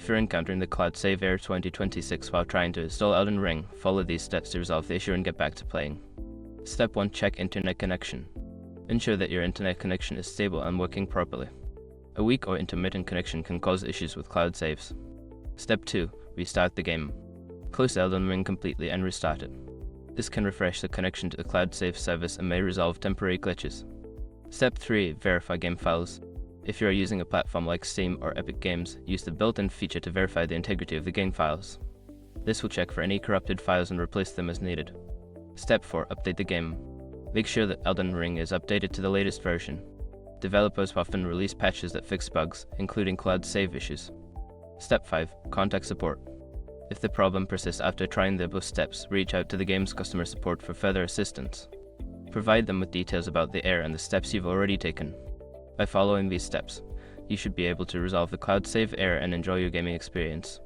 you're encountering the Cloud Save Error 2026 while trying to install Elden Ring, follow these steps to resolve the issue and get back to playing. Step 1. Check internet connection. Ensure that your internet connection is stable and working properly. A weak or intermittent connection can cause issues with cloud saves. Step 2. Restart the game. Close Elden Ring completely and restart it. This can refresh the connection to the cloud save service and may resolve temporary glitches. Step 3. Verify game files. If you are using a platform like Steam or Epic Games, use the built-in feature to verify the integrity of the game files. This will check for any corrupted files and replace them as needed. Step 4. Update the game. Make sure that Elden Ring is updated to the latest version. Developers often release patches that fix bugs, including cloud save issues. Step 5. Contact support. If the problem persists after trying the above steps, reach out to the game's customer support for further assistance. Provide them with details about the error and the steps you've already taken. By following these steps, you should be able to resolve the cloud save error and enjoy your gaming experience.